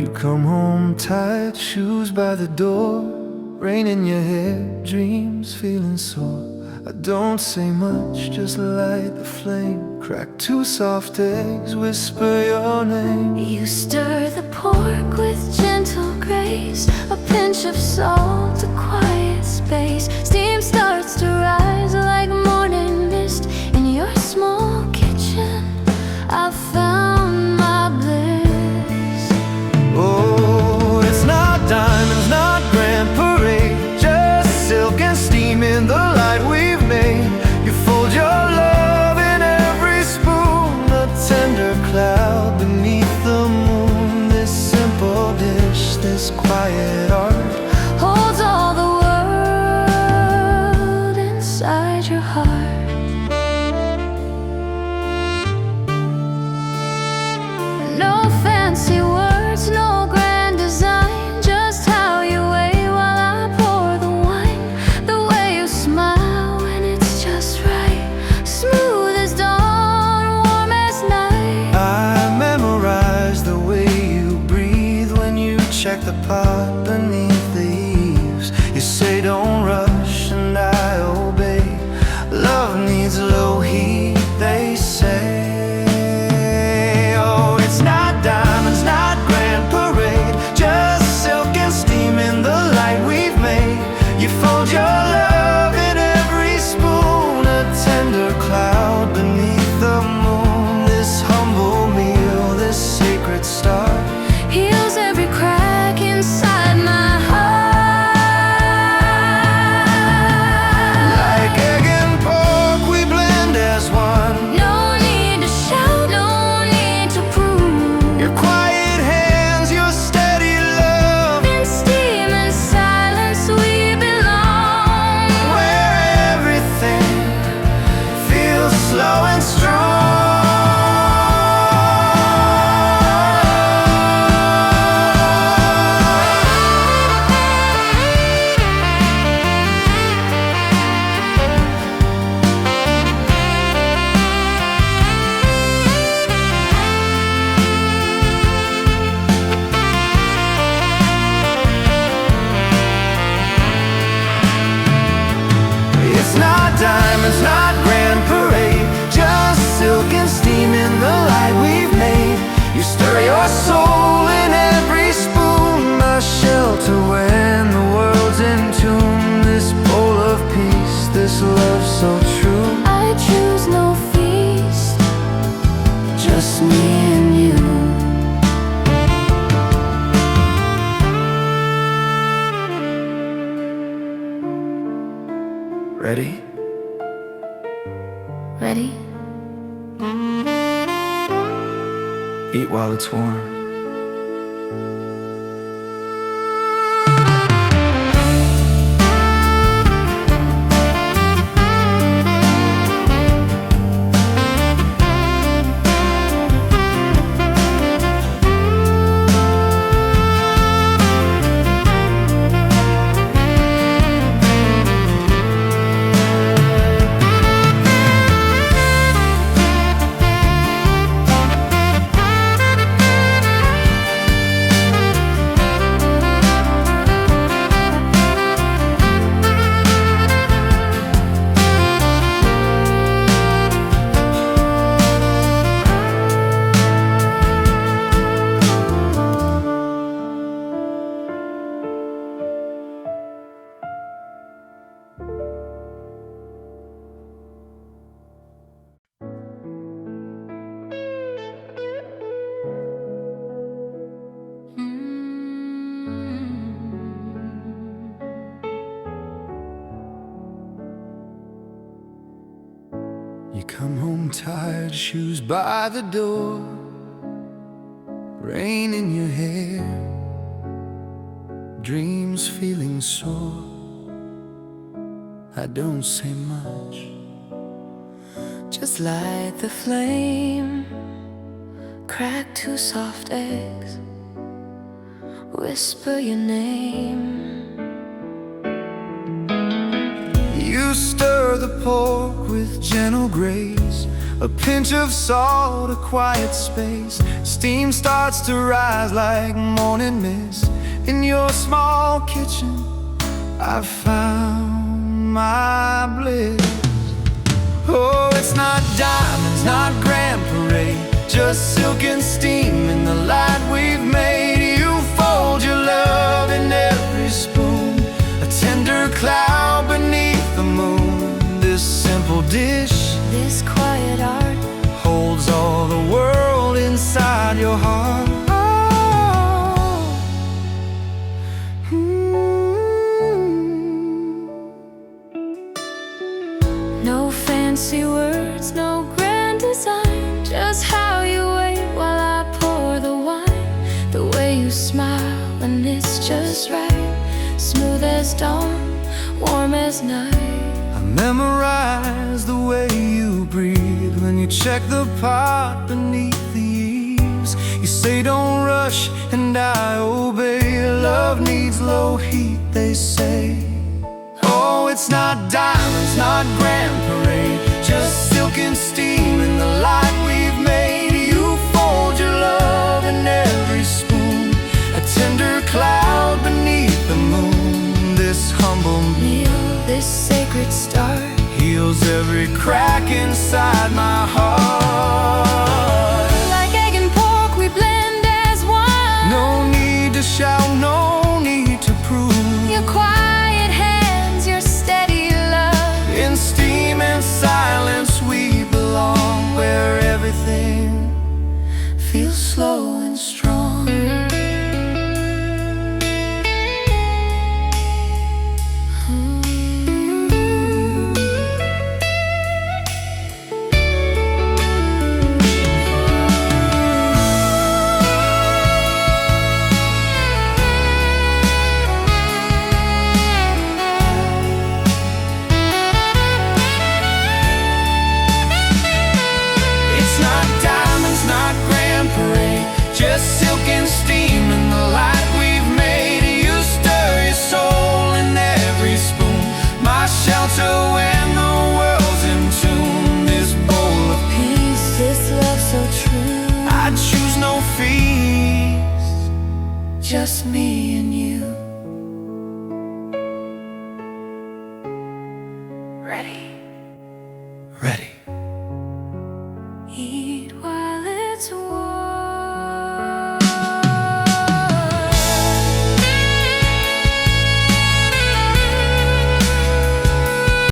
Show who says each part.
Speaker 1: You come home tired, shoes by the door, rain in your hair, dreams feeling sore. I don't say much, just light the flame, crack 2 soft eggs, whisper your name.
Speaker 2: You stir the pork with gentle grace, a pinch of salt, a quiet space. Steam starts to rise like morning mist. In your small kitchen, I found my bliss.
Speaker 1: Oh, it's not diamonds, not grand parade, just silk and steam in the light we've made. You fold your love in every spoon, a tender cloud beneath the moon. This simple dish, this quiet art
Speaker 2: Holds all the world inside your heart. No fancy words, no grand design, just how you weigh while I pour the wine. The way you smile when it's just right, smooth as dawn, warm as night.
Speaker 1: I memorize the way you breathe when you check the pot beneath the eaves. You say don't rush and I obey. Love needs low heat, they say. Oh, it's not diamonds, not grand parade, just silk and steam in the light we've made. You fold your love in every spoon, a tender cloud beneath the moon. This humble meal, this sacred start
Speaker 2: Heals every crack inside my heart.
Speaker 1: like egg and pork, we blend as one.
Speaker 2: No need to shout, no need to prove.
Speaker 1: Your quiet hands, your steady love,
Speaker 2: In steam and silence we belong.
Speaker 1: where everything feels slow and strong. It's not diamonds, not grand parade, just silk and steam in the light we've made. You stir your soul in every spoon, my shelter when the world's in tune. This bowl of peace, this love so true,
Speaker 2: I choose no feast,
Speaker 1: just me and you. Ready?
Speaker 2: ready?
Speaker 1: Eat while it's warm. You come home tired, shoes by the door, rain in your hair, dreams feeling sore. I don't say much,
Speaker 2: Just light the flame, crack 2 soft eggs, whisper your name.
Speaker 1: you stir the pork with gentle grace, a pinch of salt, a quiet space. Steam starts to rise like morning mist. In your small kitchen, I've found my bliss. Oh, it's not diamonds, not grand parade, just silk and steam in the light we've made. You fold your love in every spoon, a tender cloud beneath the moon. This simple dish,
Speaker 2: this quiet art,
Speaker 1: holds all the world inside your heart.
Speaker 2: no fancy words, no grand design, just how you wait while I pour the wine, the way you smile when it's just right, smooth as dawn, warm as night.
Speaker 1: I memorize the way you breathe when you check the pot beneath the eaves. You say don't rush and I obey. Love needs low heat, they say. Oh, it's not diamonds, not grand parade, just silk and steam in the light we've made. You fold your love in every spoon, a tender cloud beneath the moon. This humble
Speaker 2: Meal, this sacred start,
Speaker 1: heals every crack inside my heart.
Speaker 2: like egg and pork we blend as one.
Speaker 1: No need to shout, no need to prove.
Speaker 2: Your quiet hands, your steady love,
Speaker 1: In steam and silence we belong, where everything feels slow and strong. It's not diamonds, not grand parade, just silk and steam in the light we've made. You stir your soul in every spoon, my shelter when the world's in tune. This bowl of
Speaker 2: peace, this love so true,
Speaker 1: I choose no feast, just me and